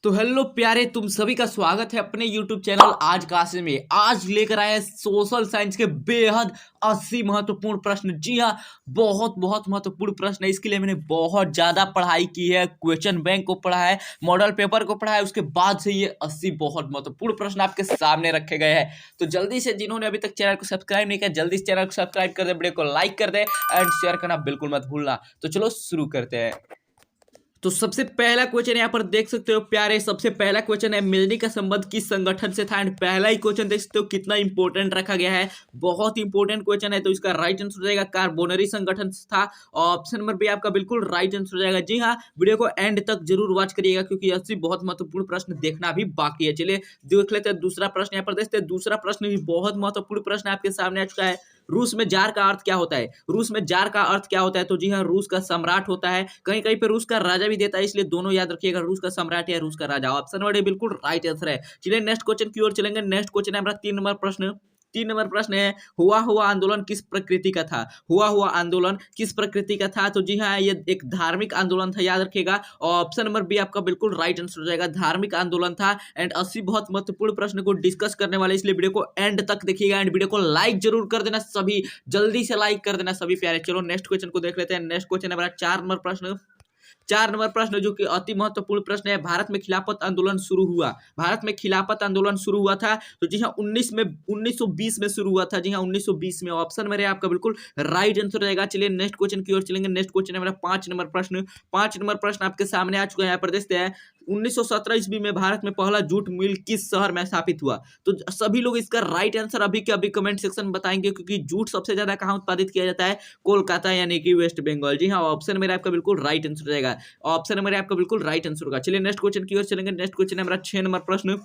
तो हेलो प्यारे, तुम सभी का स्वागत है अपने YouTube चैनल आज क्लासेस में। आज लेकर आए हैं सोशल साइंस के बेहद 80 महत्वपूर्ण प्रश्न। जी हाँ, बहुत बहुत महत्वपूर्ण प्रश्न है। इसके लिए मैंने बहुत ज्यादा पढ़ाई की है, क्वेश्चन बैंक को पढ़ा है, मॉडल पेपर को पढ़ा है, उसके बाद से ये 80 बहुत महत्वपूर्ण प्रश्न आपके सामने रखे गए हैं। तो जल्दी से जिन्होंने अभी तक चैनल को सब्सक्राइब नहीं किया, जल्दी से चैनल को सब्सक्राइब कर दे, वीडियो को लाइक कर दे एंड शेयर करना बिल्कुल मत भूलना। तो चलो शुरू करते हैं। तो सबसे पहला क्वेश्चन यहाँ पर देख सकते हो प्यारे, सबसे पहला क्वेश्चन है मिलनी का संबंध किस संगठन से था। एंड पहला ही क्वेश्चन देख सकते हो कितना इंपॉर्टेंट रखा गया है, बहुत इंपॉर्टेंट क्वेश्चन है। तो इसका राइट आंसर हो जाएगा कार्बोनरी संगठन से था। ऑप्शन नंबर बी आपका बिल्कुल राइट आंसर हो जाएगा। जी हाँ, वीडियो को एंड तक जरूर वॉच करिएगा क्योंकि ऐसी बहुत महत्वपूर्ण प्रश्न देखना भी बाकी है। चलिए देख लेते हैं दूसरा प्रश्न। यहाँ पर देखते हैं दूसरा प्रश्न भी बहुत महत्वपूर्ण प्रश्न आपके सामने आ चुका है। रूस में जार का अर्थ क्या होता है। रूस में जार का अर्थ क्या होता है? तो जी हाँ, रूस का सम्राट होता है। कहीं कहीं पे रूस का राजा भी देता है, इसलिए दोनों याद रखिएगा, रूस का सम्राट या रूस का राजा। ऑप्शन वर्ड बिल्कुल राइट आंसर है। चलिए नेक्स्ट क्वेश्चन की ओर चलेंगे। नेक्स्ट क्वेश्चन है हमारा 3 नंबर प्रश्न। 3 नंबर प्रश्न है, हुआ हुआ आंदोलन किस प्रकृति का था। हुआ हुआ आंदोलन किस प्रकृति का था। तो जी हाँ, ये एक धार्मिक आंदोलन था, याद रखिएगा। ऑप्शन नंबर बी आपका बिल्कुल राइट आंसर हो जाएगा, धार्मिक आंदोलन था। एंड 80 बहुत महत्वपूर्ण प्रश्न को डिस्कस करने वाले, इसलिए वीडियो को एंड तक देखिएगा एंड वीडियो को लाइक जरूर कर देना सभी, जल्दी से लाइक कर देना सभी प्यारे। चलो नेक्स्ट क्वेश्चन को देख लेते हैं। नेक्स्ट क्वेश्चन है हमारा 4 नंबर प्रश्न। 4 नंबर प्रश्न जो कि अति महत्वपूर्ण प्रश्न है, भारत में खिलाफत आंदोलन शुरू हुआ। भारत में खिलाफत आंदोलन शुरू हुआ था। तो जी हाँ, 1920 में शुरू हुआ था। जी हाँ, 1920 में। ऑप्शन मेरे आपका बिल्कुल राइट आंसर रहेगा। चलिए नेक्स्ट क्वेश्चन की ओर चलेंगे। नेक्स्ट क्वेश्चन है मेरा 5 नंबर प्रश्न। 5 नंबर प्रश्न आपके सामने आ चुका है। यहाँ पर देखते हैं 1917 ईस्वी में भारत में पहला जूट मिल किस शहर में स्थापित हुआ। तो सभी लोग इसका राइट आंसर अभी के अभी कमेंट सेक्शन में बताएंगे, क्योंकि जूट सबसे ज्यादा कहाँ उत्पादित किया जाता है, कोलकाता यानी कि वेस्ट बंगाल। जी हाँ, ऑप्शन मेरा आपका बिल्कुल राइट आंसर रहेगा। ऑप्शन नंबर आपका बिल्कुल राइट आंसर होगा। चलिए नेक्स्ट क्वेश्चन की ओर चलेंगे। नेक्स्ट क्वेश्चन है हमारा 6 नंबर प्रश्न।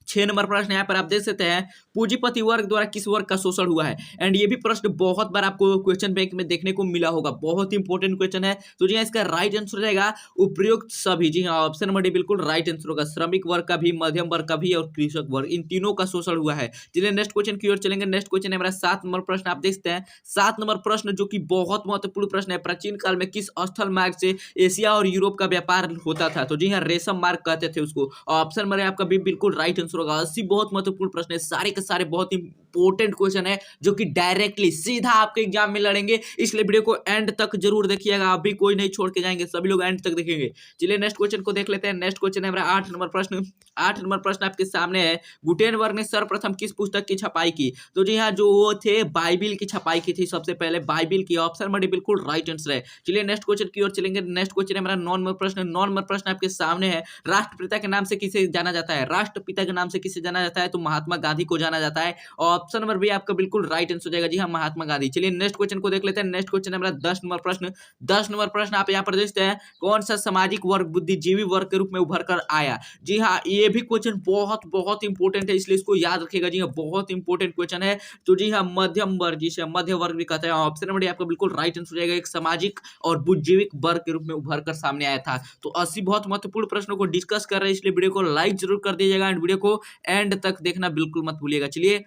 6 नंबर प्रश्न यहाँ पर आप देख सकते हैं, पूंजीपति वर्ग द्वारा किस वर्ग का शोषण हुआ है। एंड ये भी प्रश्न बहुत बार आपको क्वेश्चन बैंक में देखने को मिला होगा, बहुत इंपॉर्टेंट क्वेश्चन है। तो जी हाँ, इसका राइट आंसर रहेगा उपयुक्त सभी। जी हाँ, ऑप्शन नंबर डी बिल्कुल राइट आंसर होगा। श्रमिक वर्ग का भी, मध्यम वर्ग का भी और कृषक वर्ग, इन तीनों का शोषण हुआ है। चलिए नेक्स्ट क्वेश्चन की ओर चलेंगे। नेक्स्ट क्वेश्चन है हमारा 7 नंबर प्रश्न। आप देखते हैं 7 नंबर प्रश्न जो कि बहुत महत्वपूर्ण प्रश्न है, प्राचीन काल में किस स्थल मार्ग से एशिया और यूरोप का व्यापार होता था। तो जी हाँ, रेशम मार्ग कहते थे उसको। ऑप्शन नंबर आपका भी बिल्कुल राइट आंसर होगा। 80 बहुत महत्वपूर्ण प्रश्न है, सारे के सारे बहुत इंपॉर्टेंट क्वेश्चन है जो कि डायरेक्टली सीधा आपके एग्जाम में लड़ेंगे, इसलिए वीडियो को एंड तक जरूर देखिएगा। अभी कोई नहीं छोड़ के जाएंगे, सभी लोग एंड तक देखेंगे। चलिए नेक्स्ट क्वेश्चन को देख लेते हैं। नेक्स्ट क्वेश्चन है हमारा 8 नंबर प्रश्न। 8 नंबर प्रश्न आपके सामने है, गुटेनबर्ग ने सर्वप्रथम किस पुस्तक की छपाई की। तो जी हाँ, जो वो थे बाइबिल की छपाई की थी सबसे पहले, बाइबिल की। ऑप्शन बड़ी बिल्कुल राइट आंसर है। चलिए नेक्स्ट क्वेश्चन की ओर चलेंगे। नेक्स्ट क्वेश्चन है हमारा 9 नंबर प्रश्न। 9 नंबर प्रश्न आपके सामने है, राष्ट्रपिता के नाम से किसे जाना जाता है। राष्ट्रपिता के नाम से किसे जाना जाता है। तो महात्मा गांधी को जाना जाता है। ऑप्शन नंबर बी आपका बिल्कुल राइट आंसर हो जाएगा। जी हाँ, महात्मा गांधी। चलिए नेक्स्ट क्वेश्चन को देख लेते हैं। नेक्स्ट क्वेश्चन है हमारा 10 नंबर प्रश्न। 10 नंबर प्रश्न आप यहाँ पर देखते हैं, कौन सा सामाजिक वर्ग बुद्धिजीवी वर्ग के रूप में उभर कर आया। जी हाँ, ये भी क्वेश्चन बहुत बहुत इंपॉर्टेंट है, इसलिए इसको याद रखिएगा। जी हाँ, बहुत इंपॉर्टेंट क्वेश्चन है। तो जी हाँ, मध्यम वर्ग, जिसे मध्य वर्ग भी कहते हैं। ऑप्शन नंबर आपका बिल्कुल राइट आंसर हो जाएगा, एक सामाजिक और बुद्धिजीवी वर्ग के रूप में उभर कर सामने आया था। तो 80 बहुत महत्वपूर्ण प्रश्नों को डिस्कस कर रहे हैं, इसलिए वीडियो को लाइक जरूर कर दीजिएगा एंड वीडियो को एंड तक देखना बिल्कुल मत भूलिएगा। चलिए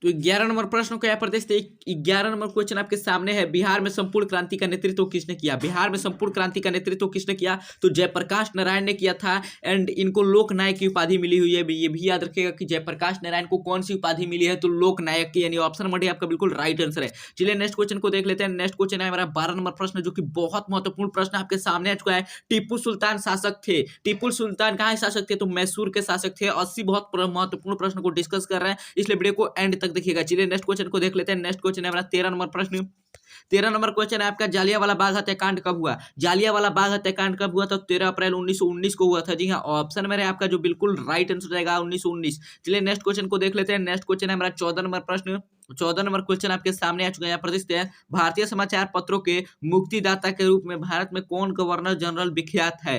तो 11 नंबर प्रश्न को यहाँ पर देखते हैं। 11 नंबर क्वेश्चन आपके सामने है, बिहार में संपूर्ण क्रांति का नेतृत्व किसने किया। बिहार में संपूर्ण क्रांति का नेतृत्व किसने किया। तो जयप्रकाश नारायण ने किया था। एंड इनको लोक नायक की उपाधि मिली हुई है। ये भी याद रखिएगा कि जयप्रकाश नारायण को कौन सी उपाधि मिली है, तो लोक नायक की, यानी ऑप्शन नंबर डी आपका बिल्कुल राइट आंसर है। चलिए नेक्स्ट क्वेश्चन को देख लेते हैं। नेक्स्ट क्वेश्चन है हमारा 12 नंबर प्रश्न जो कि बहुत महत्वपूर्ण प्रश्न आपके सामने आ चुका है। टीपू सुल्तान शासक थे। टीपू सुल्तान कहाँ शासक थे, तो मैसूर के शासक थे। 80 बहुत महत्वपूर्ण प्रश्न को डिस्कस कर रहे हैं, इसलिए वीडियो को एंड तक देखिएगा। चलिए नेक्स्ट क्वेश्चन को देख लेते हैं। नेक्स्ट क्वेश्चन है हमारा 13 नंबर प्रश्न। 13 नंबर क्वेश्चन है आपका, जालियांवाला बाग हत्याकांड कब हुआ। जालियांवाला बाग हत्याकांड कब हुआ, तो 13 अप्रैल 1919 को हुआ था। जी हाँ, ऑप्शन मेरे आपका जो बिल्कुल राइट आंसर रहेगा 1919। चलिए नेक्स्ट क्वेश्चन को देख लेते हैं। नेक्स्ट क्वेश्चन है हमारा 14 नंबर प्रश्न। 14 नंबर क्वेश्चन आपके सामने आ चुका है। यहाँ पर देखते हैं, भारतीय समाचार पत्रों के मुक्तिदाता के रूप में भारत में कौन गवर्नर जनरल विख्यात है।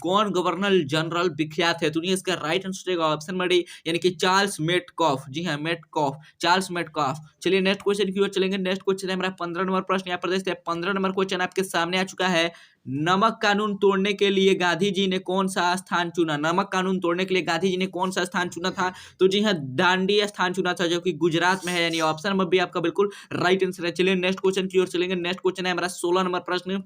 कौन गवर्नर जनरल विख्यात है, तो ये इसका राइट आंसर रहेगा ऑप्शन नंबर डी, यानी कि चार्ल्स मेटकॉफ। जी हाँ, मेटकॉफ, चार्ल्स मेटकॉफ। चलिए नेक्स्ट क्वेश्चन की ओर चलेंगे। नेक्स्ट क्वेश्चन है हमारा 15 नंबर प्रश्न। यहाँ पर देखते हैं 15 नंबर क्वेश्चन आपके सामने आ चुका है, नमक कानून तोड़ने के लिए गांधी जी ने कौन सा स्थान चुना। नमक कानून तोड़ने के लिए गांधी जी ने कौन सा स्थान चुना था। तो जी हाँ, दांडी स्थान चुना था, जो कि गुजरात में है, यानी ऑप्शन नंबर बी आपका बिल्कुल राइट आंसर है। चलिए नेक्स्ट क्वेश्चन की ओर चलेंगे। नेक्स्ट क्वेश्चन है हमारा 16 नंबर प्रश्न।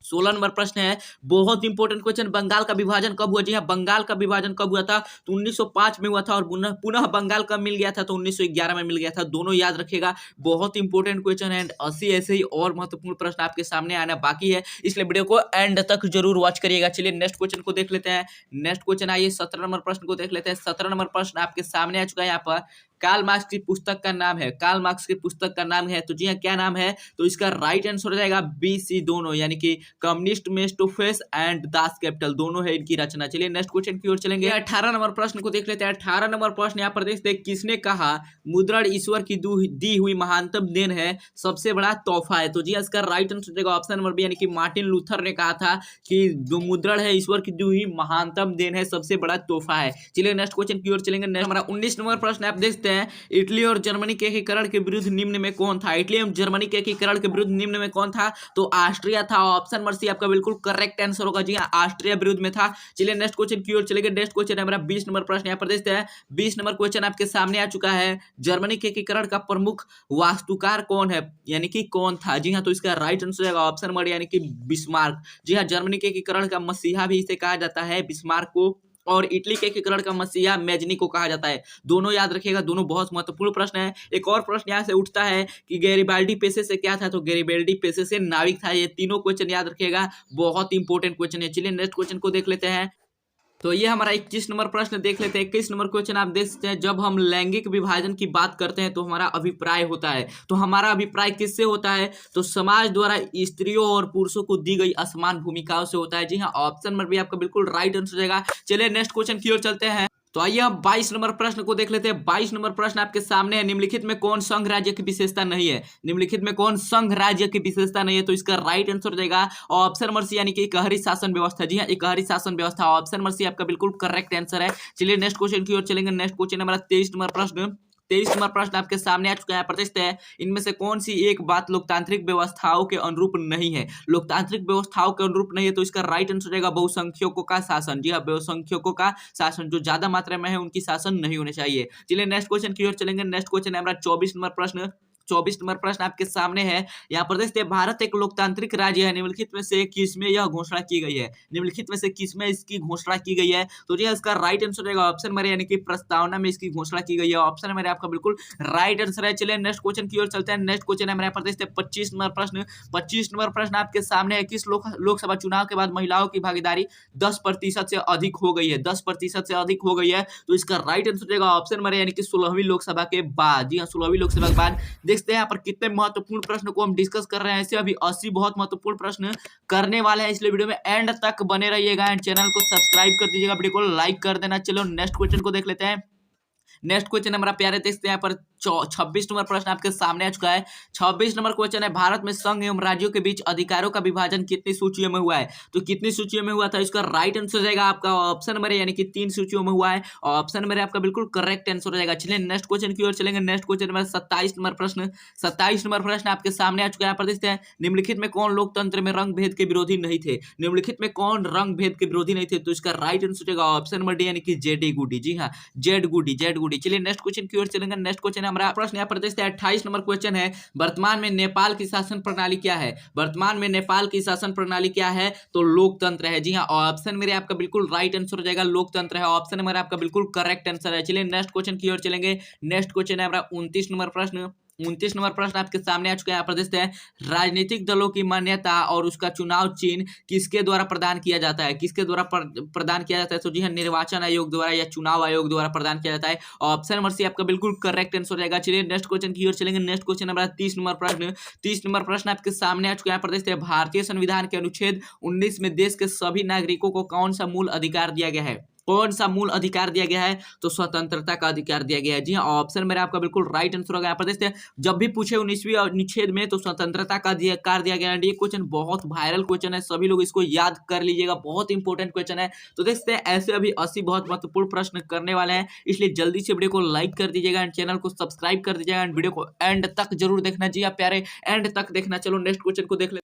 16 नंबर प्रश्न है, बहुत इंपॉर्टेंट क्वेश्चन, बंगाल का विभाजन कब हुआ? जी हाँ, बंगाल का विभाजन कब हुआ था? तो 1905 में हुआ था। और पुनः पुनः बंगाल कब मिल गया था? तो 1911 में मिल गया था। दोनों याद रखिएगा, बहुत इंपॉर्टेंट क्वेश्चन है। 80 ऐसे ही और महत्वपूर्ण प्रश्न आपके सामने आना बाकी है, इसलिए वीडियो को एंड तक जरूर वॉच करिएगा। चलिए नेक्स्ट क्वेश्चन को देख लेते हैं। नेक्स्ट क्वेश्चन आइए 17 नंबर प्रश्न को देख लेते हैं। 17 नंबर प्रश्न आपके सामने आ चुका है। यहाँ पर कार्ल मार्क्स की पुस्तक का नाम है, कार्ल मार्क्स की पुस्तक का नाम है, तो जी हाँ, क्या नाम है? तो इसका राइट आंसर हो जाएगा बी सी दोनों, यानी कि कम्युनिस्ट मेस्टोफेस एंड दास कैपिटल, दोनों है इनकी रचना। चलिए नेक्स्ट क्वेश्चन की ओर चलेंगे। 18 नंबर प्रश्न को देख लेते हैं। 18 नंबर प्रश्न यहाँ पर देखते हैं, किसने कहा मुद्रण ईश्वर की दी हुई महानतम देन है, सबसे बड़ा तोहफा है? तो जी इसका राइट आंसर हो जाएगा ऑप्शन नंबर बी, यानी कि मार्टिन लूथर ने कहा था कि जो मुद्रण है ईश्वर की दी हुई महानतम देन है, सबसे बड़ा तोहफा है। चलिए नेक्स्ट क्वेश्चन की ओर चलेंगे। नेक्स्ट हमारा 19 नंबर प्रश्न आप देखते हैं, इटली और जर्मनी के एकीकरण के विरुद्ध निम्न में कौन था? इटली और जर्मनी के एकीकरण के विरुद्ध निम्न में कौन था? तो ऑस्ट्रिया था। ऑप्शन नंबर सी आपका बिल्कुल करेक्ट आंसर होगा। जी हाँ, ऑस्ट्रिया विरुद्ध में था। चलिए नेक्स्ट क्वेश्चन की ओर चलेंगे। नेक्स्ट क्वेश्चन है हमारा 20 नंबर प्रश्न, यहाँ पर देखते हैं। 20 नंबर क्वेश्चन आपके सामने आ चुका है, जर्मनी के एकीकरण का प्रमुख वास्तुकार कौन है, यानी कि कौन था? जी हाँ, तो इसका राइट आंसर होगा ऑप्शन नंबर, यानी कि बिस्मार्क। जी हाँ, जर्मनी के एकीकरण का मसीहा भी इसे कहा जाता है, बिस्मार्क को। और इटली के एकीकरण का मसीहा मैजनी को कहा जाता है। दोनों याद रखिएगा, दोनों बहुत महत्वपूर्ण प्रश्न है। एक और प्रश्न यहाँ से उठता है कि गैरिबाल्डी पेशे से क्या था? तो गैरिबाल्डी पेशे से नाविक था। ये तीनों क्वेश्चन याद रखिएगा, बहुत इंपॉर्टेंट क्वेश्चन है। चलिए नेक्स्ट क्वेश्चन को देख लेते हैं। तो ये हमारा 21 नंबर प्रश्न देख लेते हैं। 21 नंबर क्वेश्चन आप देख सकते हैं, जब हम लैंगिक विभाजन की बात करते हैं तो हमारा अभिप्राय होता है, तो हमारा अभिप्राय किससे होता है? तो समाज द्वारा स्त्रियों और पुरुषों को दी गई असमान भूमिकाओं से होता है। जी हाँ, ऑप्शन नंबर भी आपका बिल्कुल राइट आंसर हो जाएगा। चलिए नेक्स्ट क्वेश्चन की ओर चलते हैं। तो आइए हम 22 नंबर प्रश्न को देख लेते हैं। 22 नंबर प्रश्न आपके सामने है, निम्नलिखित में कौन संघ राज्य की विशेषता नहीं है? निम्नलिखित में कौन संघ राज्य की विशेषता नहीं है? तो इसका राइट आंसर हो जाएगा ऑप्शन नंबर सी, यानी कि एकहरी शासन व्यवस्था। जी हाँ, एकहरी शासन व्यवस्था, ऑप्शन नंबर सी आपका बिल्कुल करेक्ट आंसर है। चलिए नेक्स्ट क्वेश्चन की ओर चलेंगे। नेक्स्ट क्वेश्चन हमारा 23 नंबर प्रश्न। 23 नंबर प्रश्न आपके सामने आ चुका है, प्रतिष्ठित है, इनमें से कौन सी एक बात लोकतांत्रिक व्यवस्थाओं के अनुरूप नहीं है? लोकतांत्रिक व्यवस्थाओं के अनुरूप नहीं है, तो इसका राइट आंसर रहेगा बहुसंख्यकों का शासन। जी हाँ, बहुसंख्यकों का शासन, जो ज्यादा मात्रा में है उनकी शासन नहीं होने चाहिए। चलिए नेक्स्ट क्वेश्चन की ओर चलेंगे। नेक्स्ट क्वेश्चन है हमारा 24 नंबर प्रश्न। 24 नंबर प्रश्न आपके सामने है, यहाँ पर देखते हैं, भारत एक लोकतांत्रिक राज्य है, निम्नलिखित में से किसमें यह घोषणा की गई है? निम्नलिखित में से किसमें इसकी घोषणा की गई है? तो जी इसका राइट आंसर रहेगा ऑप्शन नंबर, यानी कि प्रस्तावना में इसकी घोषणा की गई है। ऑप्शन नंबर आपका बिल्कुल राइट आंसर है। चलिए नेक्स्ट क्वेश्चन की ओर चलते हैं। नेक्स्ट क्वेश्चन है हमारे यहाँ पर देखते हैं 25 नंबर प्रश्न। 25 नंबर प्रश्न आपके सामने है, किस लोकसभा चुनाव के बाद महिलाओं की भागीदारी 10% से अधिक हो गई है? 10% से अधिक हो गई है, तो इसका राइट आंसर रहेगा ऑप्शन नंबर, यानी कि 16वीं लोकसभा के बाद। जी हाँ, 16वीं लोकसभा के बाद। देखते हैं यहाँ पर कितने महत्वपूर्ण प्रश्न को हम डिस्कस कर रहे हैं। ऐसे अभी 80 बहुत महत्वपूर्ण प्रश्न करने वाले हैं, इसलिए वीडियो में एंड तक बने रहिएगा एंड चैनल को सब्सक्राइब कर दीजिएगा, वीडियो को लाइक कर देना। चलो नेक्स्ट क्वेश्चन को देख लेते हैं। नेक्स्ट क्वेश्चन हमारा प्यारे देखते हैं, यहाँ पर 26 नंबर प्रश्न आपके सामने आ चुका है। 26 नंबर क्वेश्चन है, भारत में संघ एवं राज्यों के बीच अधिकारों का विभाजन कितनी सूचियों में हुआ है? तो कितनी सूचियों में हुआ था? इसका राइट आंसर जाएगा आपका ऑप्शन नंबर, यानी कि 3 सूचियों में हुआ है। ऑप्शन नंबर आपका बिल्कुल करेक्ट आंसर हो जाएगा। चलिए नेक्स्ट क्वेश्चन की ओर चलेंगे। नेक्स्ट क्वेश्चन हमारा 27 नंबर प्रश्न। 27 नंबर प्रश्न आपके सामने आ चुका है, यहाँ पर देखते हैं, निम्नलिखित में कौन लोकतंत्र में रंग भेद के विरोधी नहीं थे? निम्नलिखित में कौन रंग भेद के विरोधी नहीं थे? तो इसका राइट आंसर जाएगा ऑप्शन नंबर डी, यानी कि जेडी गुडी। जी हाँ, जेड गुडी, जेड गुडी। चलिए नेक्स्ट क्वेश्चन की ओर चलेंगे। नेक्स्ट क्वेश्चन हमारा प्रश्न यहाँ पर देखते हैं 28 नंबर क्वेश्चन है, वर्तमान में नेपाल की शासन प्रणाली क्या है? वर्तमान में नेपाल की शासन प्रणाली क्या है? तो लोकतंत्र है। जी हाँ, ऑप्शन मेरे आपका बिल्कुल राइट आंसर हो जाएगा, लोकतंत्र है। ऑप्शन नंबर आपका बिल्कुल करेक्ट आंसर है। चलिए नेक्स्ट क्वेश्चन की ओर चलेंगे। नेक्स्ट क्वेश्चन है हमारा 29 नंबर प्रश्न। 29 नंबर प्रश्न आपके सामने आ चुका है, यहाँ पर देखते हैं, राजनीतिक दलों की मान्यता और उसका चुनाव चिन्ह किसके द्वारा प्रदान किया जाता है? किसके द्वारा प्रदान किया जाता है? तो जी हाँ, निर्वाचन आयोग द्वारा या चुनाव आयोग द्वारा प्रदान किया जाता है। ऑप्शन नंबर सी आपका बिल्कुल करेक्ट आंसर हो जाएगा। चलिए नेक्स्ट क्वेश्चन की ओर चलेंगे। नेक्स्ट क्वेश्चन हमारा 30 नंबर प्रश्न। 30 नंबर प्रश्न आपके सामने आ चुका है, यहाँ पर देखते हैं, भारतीय संविधान के अनुच्छेद 19 में देश के सभी नागरिकों को कौन सा मूल अधिकार दिया गया है? कौन सा मूल अधिकार दिया गया है? तो स्वतंत्रता का अधिकार दिया गया है। जी हाँ, ऑप्शन मेरा आपका बिल्कुल राइट आंसर होगा। यहाँ पर देखते हैं, जब भी पूछे 19वीं अनुच्छेद में तो स्वतंत्रता का अधिकार दिया गया है। ये क्वेश्चन बहुत वायरल क्वेश्चन है, सभी लोग इसको याद कर लीजिएगा, बहुत इंपॉर्टेंट क्वेश्चन है। तो देखते हैं ऐसे अभी 80 बहुत महत्वपूर्ण प्रश्न करने वाले हैं, इसलिए जल्दी से वीडियो को लाइक कर दीजिएगा एंड चैनल को सब्सक्राइब कर दीजिएगा एंड वीडियो को एंड तक जरूर देखना। जी हाँ प्यारे, एंड तक देखना। चलो नेक्स्ट क्वेश्चन को देख ले।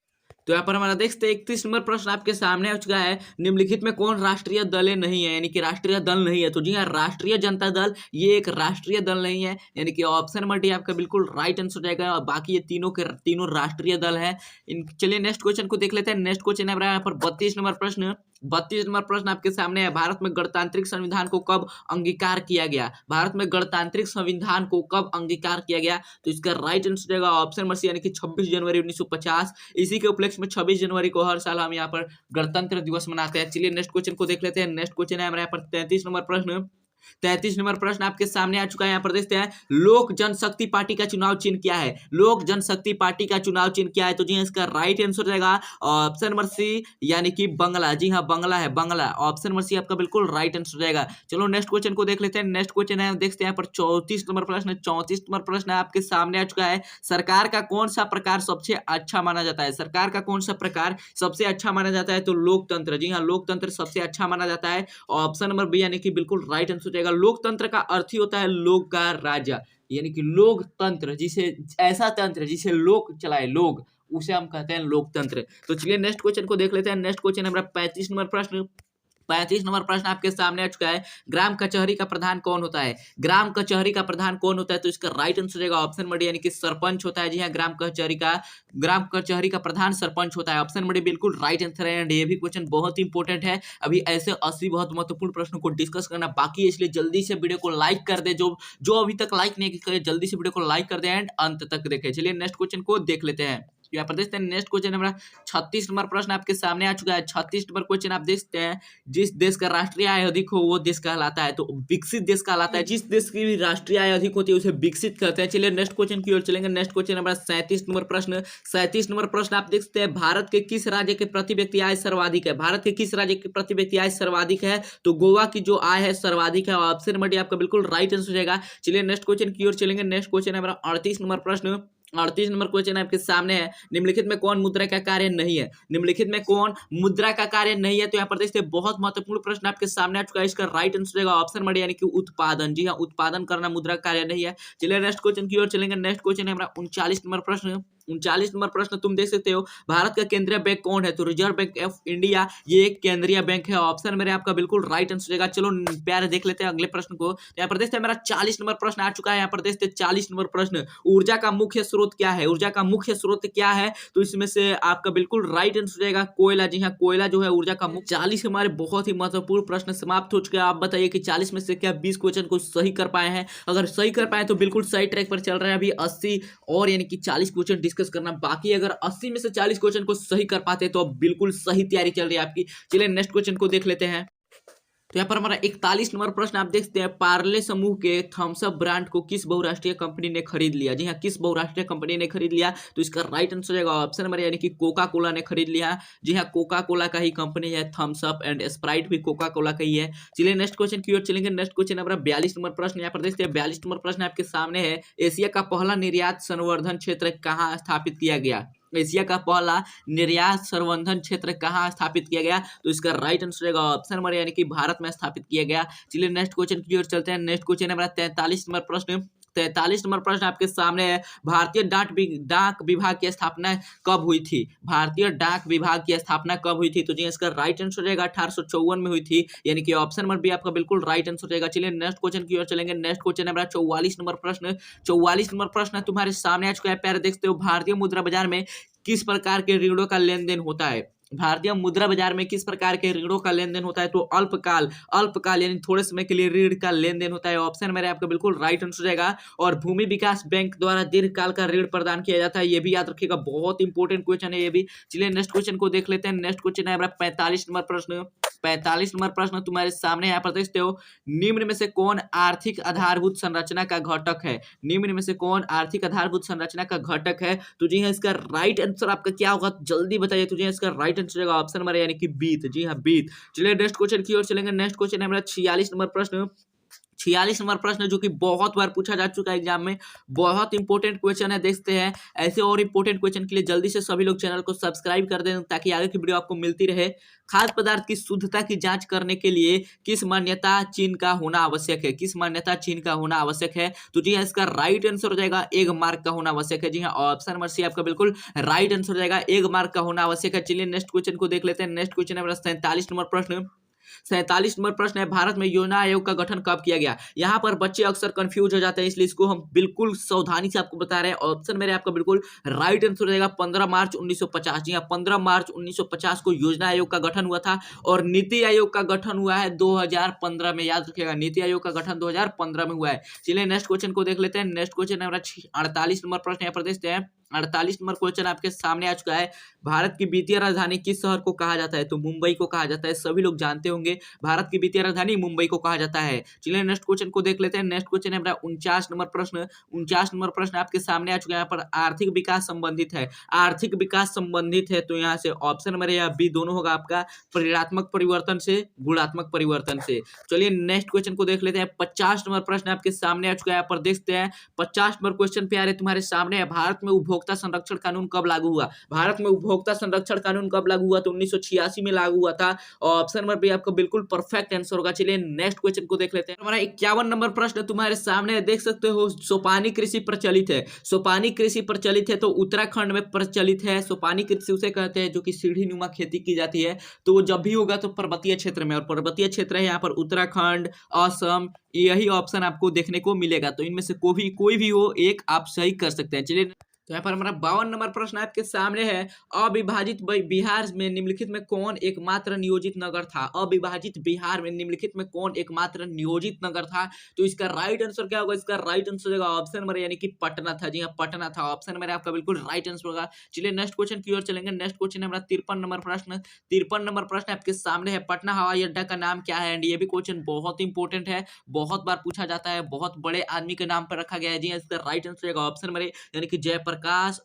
तो यहाँ पर हमारा देखते हैं 31 नंबर प्रश्न आपके सामने आ चुका है। निम्नलिखित में कौन राष्ट्रीय दल नहीं है, यानी कि राष्ट्रीय दल नहीं है। तो जी हाँ, राष्ट्रीय जनता दल ये एक राष्ट्रीय दल नहीं है, यानी कि ऑप्शन नंबर डी आपका बिल्कुल राइट आंसर हो जाएगा। और बाकी ये तीनों के तीनों राष्ट्रीय दल है। चलिए नेक्स्ट क्वेश्चन को देख लेते हैं। नेक्स्ट क्वेश्चन है यहाँ पर 32 नंबर प्रश्न। 32 नंबर प्रश्न आपके सामने है। भारत में गणतांत्रिक संविधान को कब अंगीकार किया गया? भारत में गणतांत्रिक संविधान को कब अंगीकार किया गया? तो इसका राइट आंसर रहेगा ऑप्शन नंबर सी, यानी कि 26 जनवरी 1950। इसी के उपलक्ष्य में 26 जनवरी को हर साल हम यहाँ पर गणतंत्र दिवस मनाते हैं। चलिए नेक्स्ट क्वेश्चन को देख लेते हैं। नेक्स्ट क्वेश्चन है हमारे यहाँ पर 33 नंबर प्रश्न। 33 नंबर प्रश्न आपके सामने आ चुका है। यहाँ पर देखते हैं, लोक जनशक्ति पार्टी का चुनाव चिन्ह क्या है? लोक जनशक्ति पार्टी का चुनाव चिन्ह क्या है? तो जी हाँ, इसका राइट आंसर रहेगा ऑप्शन नंबर सी, यानी कि बंगला। जी हाँ, बंगला है, बंगला। ऑप्शन नंबर सी आपका बिल्कुल राइट आंसर रहेगा। चलो नेक्स्ट क्वेश्चन को देख लेते हैं। नेक्स्ट क्वेश्चन है, देखते हैं यहाँ पर 34 नंबर प्रश्न। 34 नंबर प्रश्न आपके सामने आ चुका है। सरकार का कौन सा प्रकार सबसे अच्छा माना जाता है? सरकार का कौन सा प्रकार सबसे अच्छा माना जाता है? तो लोकतंत्र। जी हाँ, लोकतंत्र सबसे अच्छा माना जाता है। ऑप्शन नंबर बी, यानी कि बिल्कुल राइट आंसर रहेगा। लोकतंत्र का अर्थ ही होता है लोक का राजा, यानी कि लोकतंत्र जिसे, ऐसा तंत्र जिसे लोक चलाए, लोग, उसे हम कहते हैं लोकतंत्र। तो चलिए नेक्स्ट क्वेश्चन को देख लेते हैं। नेक्स्ट क्वेश्चन हमारा 35 नंबर प्रश्न। 35 नंबर प्रश्न आपके सामने आ चुका है। ग्राम कचहरी का प्रधान कौन होता है? ग्राम कचहरी का प्रधान कौन होता है? तो इसका राइट आंसर रहेगा ऑप्शन नंबर डी, यानी कि सरपंच होता है। जी हाँ, ग्राम कचहरी का प्रधान सरपंच होता है। ऑप्शन नंबर डी बिल्कुल राइट आंसर है। एंड ये भी क्वेश्चन बहुत इंपॉर्टेंट है। अभी ऐसे 80 बहुत महत्वपूर्ण प्रश्नों को डिस्कस करना बाकी है, इसलिए जल्दी से वीडियो को लाइक कर दे। जो जो अभी तक लाइक नहीं करे, जल्दी से वीडियो को लाइक कर दे एंड अंत तक देखे। चलिए नेक्स्ट क्वेश्चन को देख लेते हैं। यहाँ पर देखते हैं नेक्स्ट क्वेश्चन हमारा 36 नंबर प्रश्न आपके सामने आ चुका है। 36 नंबर क्वेश्चन आप देखते हैं, जिस देश का राष्ट्रीय आय अधिक हो वो देश कहलाता है। तो विकसित देश कहलाता है। जिस देश की भी राष्ट्रीय आय अधिक होती है उसे विकसित कहते हैं। चलिए नेक्स्ट क्वेश्चन की ओर चलेंगे। नेक्स्ट क्वेश्चन हमारा 37 नंबर प्रश्न। 37 नंबर प्रश्न आप देखते हैं, भारत के किस राज्य के प्रति व्यक्ति आय सर्वाधिक है? भारत के किस राज्य के प्रति व्यक्ति आय सर्वाधिक है? तो गोवा की जो आय है सर्वाधिक है। ऑप्शन नंबर डी आपका बिल्कुल राइट आंसर हो जाएगा। चलिए नेक्स्ट क्वेश्चन की ओर चलेंगे। नेक्स्ट क्वेश्चन हमारा 38 नंबर प्रश्न। 38 नंबर क्वेश्चन आपके सामने है। निम्नलिखित में कौन मुद्रा का कार्य नहीं है? निम्नलिखित में कौन मुद्रा का कार्य नहीं है? तो यहाँ पर देखते हैं, बहुत महत्वपूर्ण प्रश्न आपके सामने आ चुका है। इसका राइट आंसर रहेगा ऑप्शन नंबर, यानी कि उत्पादन। जी हाँ, उत्पादन करना मुद्रा का कार्य नहीं है। चलिए नेक्स्ट क्वेश्चन की ओर चलेंगे। नेक्स्ट क्वेश्चन है हमारा 39 नंबर प्रश्न। 39 नंबर प्रश्न तुम देख सकते हो, भारत का केंद्रीय बैंक कौन है? तो रिजर्व बैंक ऑफ इंडिया ये एक केंद्रीय बैंक है। ऑप्शन मेरे आपका बिल्कुल राइट आंसर रहेगा। चलो प्यारे देख लेते हैं अगले प्रश्न को। यहाँ पर देखते हैं मेरा 40 नंबर प्रश्न आ चुका है। यहाँ पर देखते हैं 40 नंबर प्रश्न, ऊर्जा का मुख्य स्रोत क्या है? ऊर्जा का मुख्य स्रोत क्या है? तो इसमें से आपका बिल्कुल राइट आंसर रहेगा कोयला। जी हाँ, कोयला जो है ऊर्जा का मुख्य। 40 हमारे बहुत ही महत्वपूर्ण प्रश्न समाप्त हो चुके हैं। आप बताइए कि 40 में से क्या 20 क्वेश्चन को सही कर पाए हैं? अगर सही कर पाए तो बिल्कुल सही ट्रैक पर चल रहे हैं। अभी 80 और यानी कि 40 क्वेश्चन डिस्कस करना बाकी। अगर 80 में से 40 क्वेश्चन को सही कर पाते तो अब बिल्कुल सही तैयारी चल रही है आपकी। चलिए नेक्स्ट क्वेश्चन को देख लेते हैं। तो यहाँ पर हमारा 41 नंबर प्रश्न आप देखते हैं, पार्ले समूह के थम्स अप ब्रांड को किस बहुराष्ट्रीय कंपनी ने खरीद लिया? जी हाँ, किस बहुराष्ट्रीय कंपनी ने खरीद लिया? तो इसका राइट आंसर रहेगा ऑप्शन नंबर, यानी कि कोका कोला ने खरीद लिया। जी हाँ, कोका कोला का ही कंपनी है थम्स अप, एंड स्प्राइट भी कोका कोला का ही है। चलिए नेक्स्ट क्वेश्चन की ओर चलेंगे। नेक्स्ट क्वेश्चन हमारा 42 नंबर प्रश्न। यहाँ पर देखते हैं 42 नंबर प्रश्न आपके सामने है, एशिया का पहला निर्यात संवर्धन क्षेत्र कहाँ स्थापित किया गया? एशिया का पहला निर्यात संवर्धन क्षेत्र कहाँ स्थापित किया गया? तो इसका राइट आंसर रहेगा ऑप्शन नंबर, यानी कि भारत में स्थापित किया गया। चलिए नेक्स्ट क्वेश्चन की ओर चलते हैं। नेक्स्ट क्वेश्चन है हमारा 43 नंबर प्रश्न। 43 नंबर प्रश्न आपके सामने है, भारतीय डाक विभाग की स्थापना कब हुई थी? भारतीय डाक विभाग की स्थापना कब हुई थी? तो जी इसका राइट आंसर रहेगा 1854 में हुई थी, यानी कि ऑप्शन नंबर बी आपका बिल्कुल राइट आंसर रहेगा। चलिए नेक्स्ट क्वेश्चन की ओर चलेंगे। नेक्स्ट क्वेश्चन है हमारा 44 नंबर प्रश्न। 44 नंबर प्रश्न तुम्हारे सामने आ चुका है। प्यारे देखते हो, भारतीय मुद्रा बाजार में किस प्रकार के ऋणों का लेन देन होता है? भारतीय मुद्रा बाजार में किस प्रकार के ऋणों का लेन देन होता है? तो अल्पकाल यानी थोड़े समय के लिए ऋण का लेन देन होता है। ऑप्शन मेरे आपका बिल्कुल राइट आंसर रहेगा। और भूमि विकास बैंक द्वारा दीर्घकाल का ऋण प्रदान किया जाता है, ये भी याद रखिएगा, बहुत इंपॉर्टेंट क्वेश्चन है ये भी। चलिए नेक्स्ट क्वेश्चन को देख लेते हैं। नेक्स्ट क्वेश्चन है हमारा 45 नंबर प्रश्न। 45 नंबर प्रश्न तुम्हारे सामने यहाँ पर देखते हो, निम्न में से कौन आर्थिक आधारभूत संरचना का घटक है? निम्न में से कौन आर्थिक आधारभूत संरचना का घटक है? तो जी हाँ, इसका राइट आंसर आपका क्या होगा जल्दी बताइए। तो जी हाँ, इसका राइट आंसर रहेगा ऑप्शन नंबर, यानी कि बीत। जी हाँ, बीत। चलिए नेक्स्ट क्वेश्चन की ओर चलेंगे। नेक्स्ट क्वेश्चन है हमारा 46 नंबर प्रश्न। 46 नंबर प्रश्न जो कि बहुत बार पूछा जा चुका है एग्जाम में, बहुत इंपॉर्टेंट क्वेश्चन है, देखते हैं। ऐसे और इंपॉर्टेंट क्वेश्चन के लिए जल्दी से सभी लोग चैनल को सब्सक्राइब कर दें ताकि आगे की वीडियो आपको मिलती रहे। खाद्य पदार्थ की शुद्धता की जांच करने के लिए किस मान्यता चिन्ह का होना आवश्यक है? किस मान्यता चिन्ह का होना आवश्यक है? तो जी हाँ, इसका राइट आंसर हो जाएगा एक मार्क का होना आवश्यक है। जी हाँ, ऑप्शन नंबर सी आपका बिल्कुल राइट आंसर हो जाएगा, एक मार्क का होना आवश्यक है। चलिए नेक्स्ट क्वेश्चन को देख लेते हैं। नेक्स्ट क्वेश्चन है 47 नंबर प्रश्न। 47 नंबर प्रश्न है, भारत में योजना आयोग का गठन कब किया गया? यहाँ पर बच्चे अक्सर कंफ्यूज हो जाते हैं, इसलिए इसको हम बिल्कुल सावधानी से आपको बता रहे हैं। ऑप्शन मेरे आपका बिल्कुल राइट आंसर हो जाएगा 15 मार्च 1950। जी हाँ, 15 मार्च 1950 को योजना आयोग का गठन हुआ था और नीति आयोग का गठन हुआ है 2015 में। याद रखिएगा, नीति आयोग का गठन 2015 में हुआ है। चलिए नेक्स्ट क्वेश्चन को देख लेते हैं। नेक्स्ट क्वेश्चन है 48 नंबर प्रश्न, यहाँ पर देखते हैं। 48 नंबर क्वेश्चन आपके सामने आ चुका है। भारत की वित्तीय राजधानी किस शहर को कहा जाता है? तो मुंबई को कहा जाता है, सभी लोग जानते होंगे। भारत की वित्तीय राजधानी मुंबई को कहा जाता है। चलिए नेक्स्ट क्वेश्चन को देख लेते हैं। नेक्स्ट क्वेश्चन है मेरा 49 नंबर प्रश्न। 49 नंबर प्रश्न आपके सामने आ चुका है। यहाँ पर आर्थिक विकास संबंधित है, आर्थिक विकास संबंधित है, तो यहाँ से ऑप्शन नंबर या बी दोनों होगा आपका, परिणात्मक परिवर्तन से गुणात्मक परिवर्तन से। चलिए नेक्स्ट क्वेश्चन को देख लेते हैं। 50 नंबर प्रश्न आपके सामने आ चुका है। यहाँ पर देखते हैं 50 नंबर क्वेश्चन प्यारे तुम्हारे सामने है। भारत में उपभोक्ता संरक्षण कानून कब लागू हुआ? भारत में उपभोक्ता संरक्षण कानून कब लागू हुआ? तो 1986 में लागू हुआ था। ऑप्शन नंबर बी आपका बिल्कुल परफेक्ट आंसर होगा। चलिए नेक्स्ट क्वेश्चन को देख लेते हैं। हमारा 51 नंबर प्रश्न तुम्हारे सामने है, देख सकते हो। सोपानी कृषि प्रचलित है, सोपानी कृषि प्रचलित है तो उत्तराखंड में प्रचलित है। सोपानी कृषि उसे कहते हैं जो कि सीढ़ी नुमा खेती की जाती है, तो जब भी होगा तो पर्वतीय क्षेत्र में, और पर्वतीय क्षेत्र है यहाँ पर उत्तराखंड, असम, यही ऑप्शन आपको देखने को मिलेगा। तो इनमें से कोई भी हो एक आप सही कर सकते हैं। चलिए तो यहाँ पर हमारा 52 नंबर प्रश्न आपके सामने है। अविभाजित बिहार में निम्नलिखित में कौन एकमात्र नियोजित नगर था? अविभाजित बिहार में निम्नलिखित में कौन एकमात्र नियोजित नगर था? तो इसका राइट आंसर क्या होगा? इसका राइट आंसर होगा ऑप्शन नंबर यानी कि पटना था। जी हाँ, पटना था। ऑप्शन नंबर आपका बिल्कुल राइट आंसर होगा। चलिए नेक्स्ट क्वेश्चन की ओर चलेंगे। नेक्स्ट क्वेश्चन है हमारा 53 नंबर प्रश्न। 53 नंबर प्रश्न आपके सामने है, पटना हवाई अड्डा का नाम क्या है? एंड ये भी क्वेश्चन बहुत इंपॉर्टेंट है, बहुत बार पूछा जाता है, बहुत बड़े आदमी के नाम पर रखा गया है। जी हाँ, इसका राइट आंसर होगा ऑप्शन नंबर यानी कि जयप्रकाश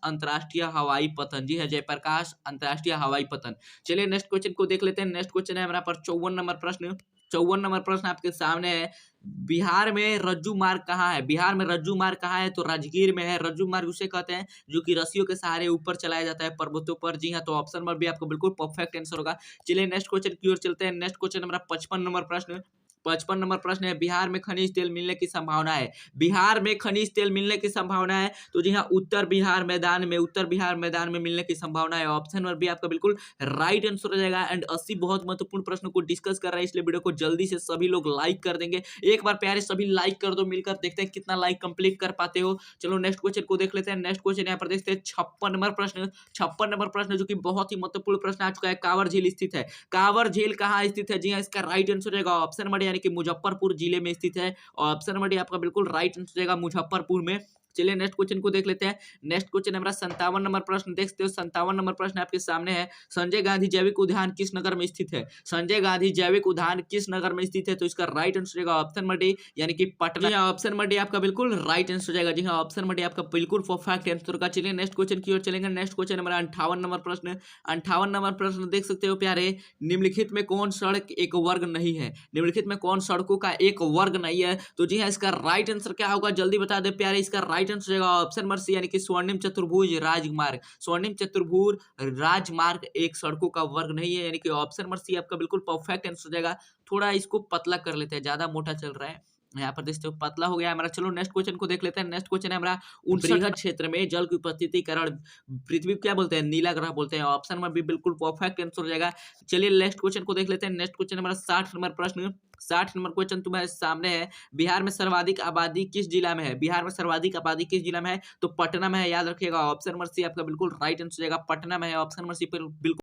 अंतरराष्ट्रीय हवाई पतन। जी है, जयप्रकाश अंतरराष्ट्रीय हवाई पतन। चलिए नेक्स्ट क्वेश्चन को देख लेते हैं। नेक्स्ट क्वेश्चन है हमारा पर 54 नंबर प्रश्न। 54 नंबर प्रश्न आपके सामने है, बिहार में रज्जू मार्ग कहाँ है? बिहार में रज्जू मार्ग कहाँ है? तो राजगीर में है। रज्जू मार्ग उसे कहते हैं जो कि रस्सियों के सहारे ऊपर चलाया जाता है पर्वतों पर। जी हाँ, तो ऑप्शन नंबर भी आपको बिल्कुल परफेक्ट आंसर होगा। चलिए नेक्स्ट क्वेश्चन की ओर चलते हैं। नेक्स्ट क्वेश्चन हमारा 55 नंबर प्रश्न। 55 नंबर प्रश्न है, बिहार में खनिज तेल मिलने की संभावना है? बिहार में खनिज तेल मिलने की संभावना है, तो जी हाँ, उत्तर बिहार मैदान में मिलने की संभावना है। ऑप्शन नंबर भी आपका बिल्कुल राइट आंसर हो जाएगा। एंड 80 बहुत महत्वपूर्ण प्रश्न को डिस्कस कर रहे हैं, इसलिए वीडियो को जल्दी से सभी लोग लाइक कर देंगे। एक बार प्यारे सभी लाइक कर दो, मिलकर देखते हैं कितना लाइक कंप्लीट कर पाते हो। चलो नेक्स्ट क्वेश्चन को देख लेते हैं। नेक्स्ट क्वेश्चन यहाँ पर देखते हैं 56 नंबर प्रश्न। 56 नंबर प्रश्न जो कि बहुत ही महत्वपूर्ण प्रश्न आ चुका है, कांवर झील स्थित है। कांवर झील कहाँ स्थित है? जी हाँ, इसका राइट आंसर रहेगा ऑप्शन नंबर यानी कि मुजफ्फरपुर जिले में स्थित है। ऑप्शन नंबर डी आपका बिल्कुल राइट आंसर रहेगा मुजफ्फरपुर में। चलिए नेक्स्ट क्वेश्चन को देख लेते हैं। नेक्स्ट क्वेश्चन है हमारा 57 नंबर प्रश्न। देखते हो 57 नंबर प्रश्न आपके सामने है, संजय गांधी जैविक उद्यान किस नगर में स्थित है? संजय गांधी जैविक उद्यान किस नगर में स्थित है? तो इसका राइट आंसर रहेगा ऑप्शन नंबर डी यानी कि पटना। ऑप्शन नंबर डी आपका बिल्कुल राइट आंसर जाएगा। जी हाँ, ऑप्शन नंबर डी आपका बिल्कुल परफेक्ट आंसर होगा। चलिए नेक्स्ट क्वेश्चन की ओर चलेंगे। नेक्स्ट क्वेश्चन हमारा 58 नंबर प्रश्न। 58 नंबर प्रश्न देख सकते हो प्यारे, निम्नलिखित में कौन सड़क एक वर्ग नहीं है? निम्नलिखित में कौन सड़कों का एक वर्ग नहीं है? तो जी हाँ, इसका राइट आंसर क्या होगा जल्दी बता दे प्यारे। इसका राइट आंसर रहेगा ऑप्शन नंबर सी यानी कि स्वर्णिम चतुर्भुज राजमार्ग। स्वर्णिम चतुर्भुज राजमार्ग एक सड़कों का वर्ग नहीं है, यानी कि ऑप्शन नंबर सी आपका बिल्कुल परफेक्ट आंसर जाएगा। थोड़ा इसको पतला कर लेते हैं, ज्यादा मोटा चल रहा है, यहाँ पर देखते हो पतला हो गया हमारा। चलो नेक्स्ट क्वेश्चन को देख लेते हैं। नेक्स्ट क्वेश्चन है हमारा 59 क्षेत्र में जल की उपस्थितिकरण पृथ्वी क्या बोलते हैं? नीला ग्रह बोलते हैं। ऑप्शन नंबर भी बिल्कुल परफेक्ट आंसर हो जाएगा। चलिए नेक्स्ट क्वेश्चन को देख लेते हैं। नेक्स्ट क्वेश्चन हमारा 60 नंबर प्रश्न। 60 नंबर क्वेश्चन तुम्हारे सामने है, बिहार में सर्वाधिक आबादी किस जिला में है? बिहार में सर्वाधिक आबादी किस जिला में है? तो पटना में है, याद रखिएगा। ऑप्शन नंबर सी आपका बिल्कुल राइट आंसर जाएगा, पटना में है। ऑप्शन नंबर सी पर बिल्कुल।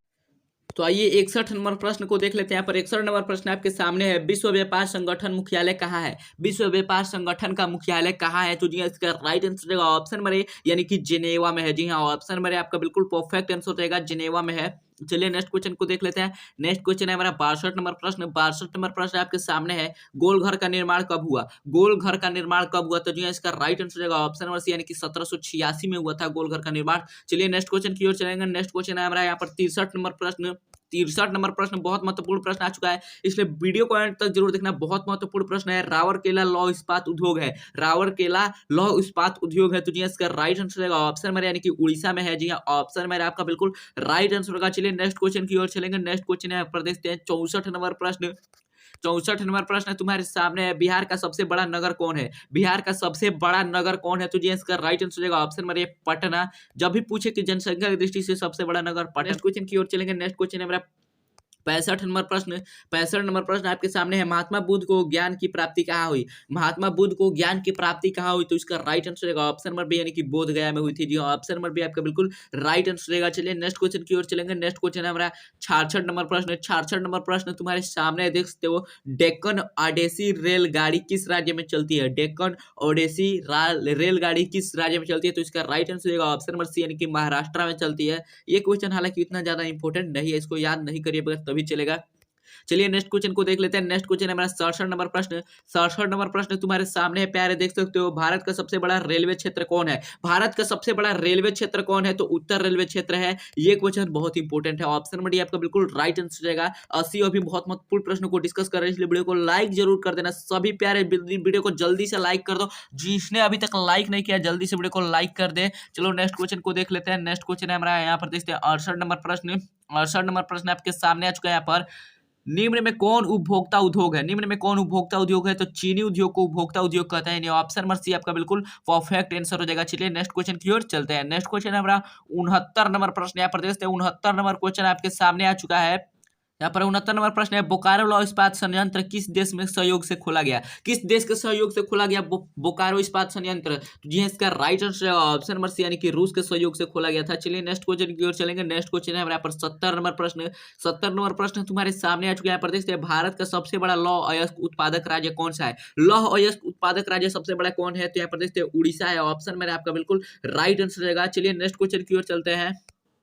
तो आइए 61 नंबर प्रश्न को देख लेते हैं। यहाँ पर 61 नंबर प्रश्न आपके सामने है, विश्व व्यापार संगठन मुख्यालय कहाँ है? विश्व व्यापार संगठन का मुख्यालय कहाँ है? तो जी इसका राइट आंसर रहेगा ऑप्शन नंबर ए यानी कि जिनेवा में है। जी हाँ, ऑप्शन नंबर ए आपका बिल्कुल परफेक्ट आंसर रहेगा, जिनेवा में है। चलिए नेक्स्ट क्वेश्चन को देख लेते हैं। नेक्स्ट क्वेश्चन है हमारा 62 नंबर प्रश्न। 62 नंबर प्रश्न आपके सामने है, गोल घर का निर्माण कब हुआ? गोल घर का निर्माण कब हुआ? तो जी इसका राइट आंसर रहेगा ऑप्शन नंबर सी यानी कि 1786 में हुआ था गोल घर का निर्माण। चलिए नेक्स्ट क्वेश्चन की ओर चलेंगे। नेक्स्ट क्वेश्चन है हमारा यहाँ पर 63 नंबर प्रश्न। 63 नंबर प्रश्न बहुत महत्वपूर्ण प्रश्न आ चुका है, इसलिए वीडियो को एंड तक जरूर देखना। बहुत महत्वपूर्ण प्रश्न है, राउरकेला लौह इस्पात उद्योग है, राउरकेला लौह इस्पात उद्योग है। तो जी इसका राइट आंसर रहेगा ऑप्शन में, यानी कि उड़ीसा में है। जी हाँ, ऑप्शन में आपका बिल्कुल राइट आंसर होगा। चलिए नेक्स्ट क्वेश्चन की ओर चलेंगे। नेक्स्ट क्वेश्चन है प्रदेश 64 नंबर प्रश्न। 64 नंबर प्रश्न तुम्हारे सामने है, बिहार का सबसे बड़ा नगर कौन है? बिहार का सबसे बड़ा नगर कौन है? तो जी इसका राइट आंसर रहेगा ऑप्शन में पटना। जब भी पूछे कि जनसंख्या की दृष्टि से सबसे बड़ा नगर पटना। नेक्स्ट क्वेश्चन की ओर चलेंगे। नेक्स्ट क्वेश्चन है मेरा 65 नंबर प्रश्न। 65 नंबर प्रश्न आपके सामने है, महात्मा बुद्ध को ज्ञान की प्राप्ति कहाँ हुई? महात्मा बुद्ध को ज्ञान की प्राप्ति कहाँ हुई? तो इसका राइट आंसर रहेगा ऑप्शन नंबर बी, यानी कि बोध गया में हुई थी। जी ऑप्शन नंबर बी आपका बिल्कुल राइट आंसर रहेगा। चलिए नेक्स्ट क्वेश्चन की ओर चलेंगे। नेक्स्ट क्वेश्चन है हमारा 66 नंबर प्रश्न। 66 नंबर प्रश्न तुम्हारे सामने देख सकते हो, डेक्कन ओडेसी रेलगाड़ी किस राज्य में चलती है? डेक्कन ओडेसी रेलगाड़ी किस राज्य में चलती है? तो इसका राइट आंसर रहेगा ऑप्शन नंबर सी, यानी कि महाराष्ट्र में चलती है। ये क्वेश्चन हालांकि इतना ज्यादा इंपॉर्टेंट नहीं है, इसको याद नहीं करिए तभी चलेगा। चलिए नेक्स्ट क्वेश्चन को देख लेते हैं। नेक्स्ट क्वेश्चन है हमारा 67 नंबर प्रश्न। 67 नंबर प्रश्न तुम्हारे सामने है, प्यारे देख सकते हो, भारत का सबसे बड़ा रेलवे क्षेत्र कौन है? भारत का सबसे बड़ा रेलवे क्षेत्र कौन है? तो उत्तर रेलवे क्षेत्र है। ये क्वेश्चन बहुत इंपॉर्टेंट है, ऑप्शन नंबर डी आपका बिल्कुल राइट आंसर रहेगा। 80 और भी बहुत महत्वपूर्ण प्रश्न को डिस्कस कर रहे हैं, इसलिए वीडियो को लाइक जरूर कर देना। सभी प्यारे वीडियो को जल्दी से लाइक कर दो, जिसने अभी तक लाइक नहीं किया जल्दी से वीडियो को लाइक कर दे। चलो नेक्स्ट क्वेश्चन को देख लेते हैं। नेक्स्ट क्वेश्चन है हमारा यहाँ पर देखते हैं 68 नंबर प्रश्न। 68 नंबर प्रश्न आपके सामने आ चुका है। यहाँ पर निम्न में कौन उपभोक्ता उद्योग है? निम्न में कौन उपभोक्ता उद्योग है? तो चीनी उद्योग को उपभोक्ता उद्योग कहते हैं। ऑप्शन नंबर सी आपका बिल्कुल परफेक्ट आंसर हो जाएगा। चलिए नेक्स्ट क्वेश्चन की ओर चलते हैं। नेक्स्ट क्वेश्चन है हमारा 69 नंबर प्रश्न। यहाँ पर देखते हैं 69 नंबर क्वेश्चन आपके सामने आ चुका है। यहाँ पर 69 नंबर प्रश्न है, बोकारो लौह इस्पात संयंत्र किस देश में सहयोग से खोला गया? किस देश के सहयोग से खोला गया बोकारो इस्पात संयंत्र? तो जी इसका right answer option number C, यानी कि रूस के सहयोग से खोला गया था। चलिए नेक्स्ट क्वेश्चन की ओर चलेंगे। नेक्स्ट क्वेश्चन है हमारे यहाँ पर 70 नंबर प्रश्न। 70 नंबर प्रश्न तुम्हारे सामने आ चुके हैं। यहाँ पर देखते हैं, भारत का सबसे बड़ा लौह अयस्क उत्पादक राज्य कौन सा है? लौह अयस्क उत्पादक राज्य सबसे बड़ा कौन है? तो यहाँ पर देखते हैं उड़ीसा है। ऑप्शन में आपका बिल्कुल राइट आंसर रहेगा। चलिए नेक्स्ट क्वेश्चन की ओर चलते हैं।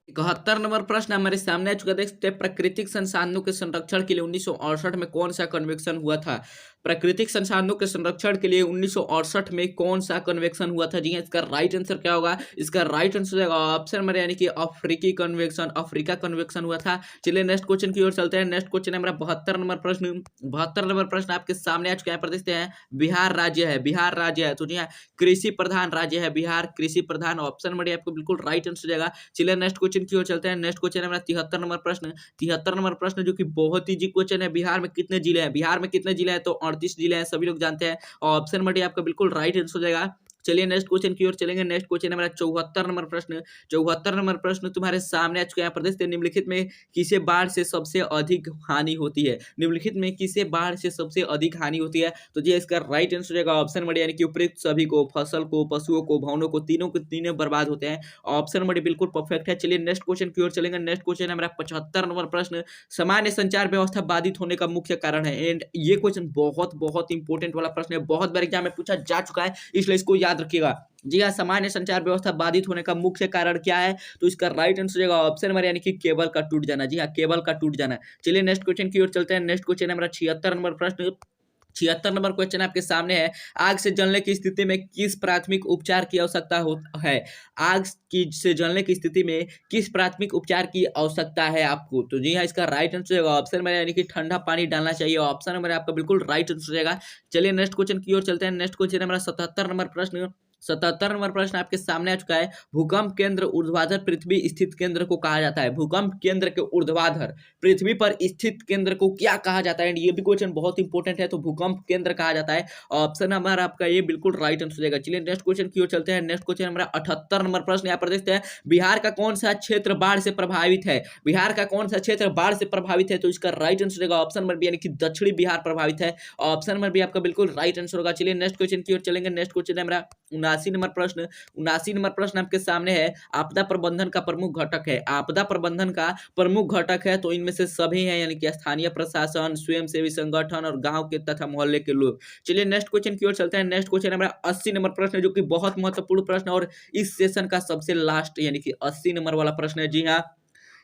71 नंबर प्रश्न हमारे सामने आ चुका, देखते हैं, प्राकृतिक संसाधनों के संरक्षण के लिए 1968 में कौन सा कन्वेंशन हुआ था? प्राकृतिक संसाधनों के संरक्षण के लिए 1968 में कौन सा कन्वेंशन हुआ था? जी इसका राइट आंसर क्या होगा? इसका राइट आंसर रहेगा ऑप्शन में, यानी कि अफ्रीकी कन्वेंशन, अफ्रीका कन्वेंशन हुआ था। चलिए नेक्स्ट क्वेश्चन की ओर चलते हैं। नेक्स्ट क्वेश्चन है हमारा 72 नंबर प्रश्न। 72 नंबर प्रश्न आपके सामने आ चुका है। यहाँ पर देखते हैं, बिहार राज्य है, बिहार राज्य है। तो जी कृषि प्रधान राज्य है बिहार, कृषि प्रधान। ऑप्शन में आपको बिल्कुल राइट आंसर रहेगा। चलिए नेक्स्ट क्वेश्चन की ओर चलते हैं। नेक्स्ट क्वेश्चन है हमारा 73 नंबर प्रश्न। 73 नंबर प्रश्न जो कि बहुत ही जी क्वेश्चन है, बिहार में कितने जिले हैं? बिहार में कितने जिले हैं? तो 38 जिले हैं, सभी लोग जानते हैं। ऑप्शन में आपका बिल्कुल राइट आंसर हो जाएगा। चलिए नेक्स्ट क्वेश्चन की ओर चलेंगे। नेक्स्ट क्वेश्चन है हमारा 74 नंबर प्रश्न। 74 नंबर प्रश्न तुम्हारे सामने आ चुके हैं। प्रदेश के निम्नलिखित में किसे बाढ़ से सबसे अधिक हानि होती है? निम्नलिखित में किसे बाढ़ से सबसे अधिक हानि होती है? तो जी इसका राइट आंसर रहेगा ऑप्शन में, यानी कि उपयुक्त सभी को, फसल को, पशुओं को, भवनों को, तीनों के तीनों बर्बाद होते हैं। ऑप्शन में बिल्कुल परफेक्ट है। चलिए नेक्स्ट क्वेश्चन की ओर चलेंगे। नेक्स्ट क्वेश्चन है हमारा 75 नंबर प्रश्न। सामान्य संचार व्यवस्था बाधित होने का मुख्य कारण है। एंड ये क्वेश्चन बहुत बहुत इंपॉर्टेंट वाला प्रश्न है, बहुत बार एग्जाम में पूछा जा चुका है, इसलिए इसको याद रखिएगा। जी हाँ, सामान्य संचार व्यवस्था बाधित होने का मुख्य कारण क्या है? तो इसका राइट आंसर रहेगा ऑप्शन में, यानी कि केबल का टूट जाना। जी हाँ, केबल का टूट जाना। चलिए नेक्स्ट क्वेश्चन की ओर चलते हैं। नेक्स्ट क्वेश्चन है हमारा 76 नंबर प्रश्न। 76 नंबर क्वेश्चन आपके सामने है, आग से जलने की स्थिति में किस प्राथमिक उपचार की आवश्यकता है? आग की से जलने की स्थिति में किस प्राथमिक उपचार की आवश्यकता है आपको? तो जी हाँ, इसका राइट आंसर रहेगा ऑप्शन में, यानी कि ठंडा पानी डालना चाहिए। ऑप्शन में आपका बिल्कुल राइट आंसर रहेगा। चलिए नेक्स्ट क्वेश्चन की ओर चलते हैं। नेक्स्ट क्वेश्चन है हमारा 77 नंबर प्रश्न। 77 नंबर प्रश्न आपके सामने आ चुका है, भूकंप केंद्र ऊर्ध्वाधर पृथ्वी स्थित केंद्र को कहा जाता है। भूकंप केंद्र के ऊर्ध्वाधर पृथ्वी पर स्थित केंद्र को क्या कहा जाता है? ये भी क्वेश्चन बहुत इंपॉर्टेंट है, तो भूकंप केंद्र कहा जाता है। ऑप्शन नंबर आपका ये बिल्कुल राइट आंसर देगा। चलिए नेक्स्ट क्वेश्चन की ओर चलते हैं। नेक्स्ट क्वेश्चन हमारा 78 नंबर प्रश्न। यहाँ पर देखते हैं, बिहार का कौन सा क्षेत्र बाढ़ से प्रभावित है? बिहार का कौन सा क्षेत्र बाढ़ से प्रभावित है? तो इसका राइट आंसर रहेगा ऑप्शन नंबर बी, यानी कि दक्षिणी बिहार प्रभावित है। ऑप्शन नंबर बी आपका बिल्कुल राइट आंसर होगा। चलिए नेक्स्ट क्वेश्चन की ओर चलेंगे। नेक्स्ट क्वेश्चन है हमारा 79 नंबर प्रश्न। 79 नंबर प्रश्न आपके सामने है, आपदा प्रबंधन का प्रमुख घटक है। आपदा प्रबंधन का प्रमुख घटक है, तो इनमें से सभी हैं, यानी कि स्थानीय प्रशासन, स्वयंसेवी संगठन और गांव के तथा मोहल्ले के लोग। चलिए नेक्स्ट क्वेश्चन की ओर चलते हैं। नेक्स्ट क्वेश्चन हमारा 80 नंबर प्रश्न, जो कि बहुत महत्वपूर्ण प्रश्न और इस सेशन का सबसे लास्ट यानी कि 80 नंबर वाला प्रश्न है। जी हाँ,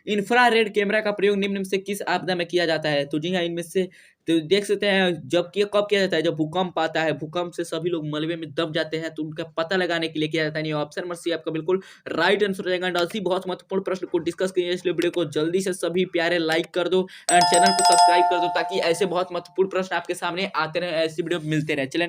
इंफ्रारेड कैमरा का प्रयोग निम्न में से किस आपदा में किया जाता है? तो जी हाँ, इनमें से तो देख सकते हैं जब कि कब किया जाता है, जब भूकंप आता है, भूकंप से सभी लोग मलबे में दब जाते हैं, तो उनका पता लगाने के लिए किया जाता है। ये ऑप्शन नंबर सी आपका बिल्कुल राइट आंसर हो जाएगा। एंड ऐसी बहुत महत्वपूर्ण प्रश्न को डिस्कस किए, इसलिए वीडियो को जल्दी से सभी प्यारे लाइक कर दो एंड चैनल को सब्सक्राइब कर दो, ताकि ऐसे बहुत महत्वपूर्ण प्रश्न आपके सामने आते रहे, ऐसी वीडियो मिलते रहे। चलें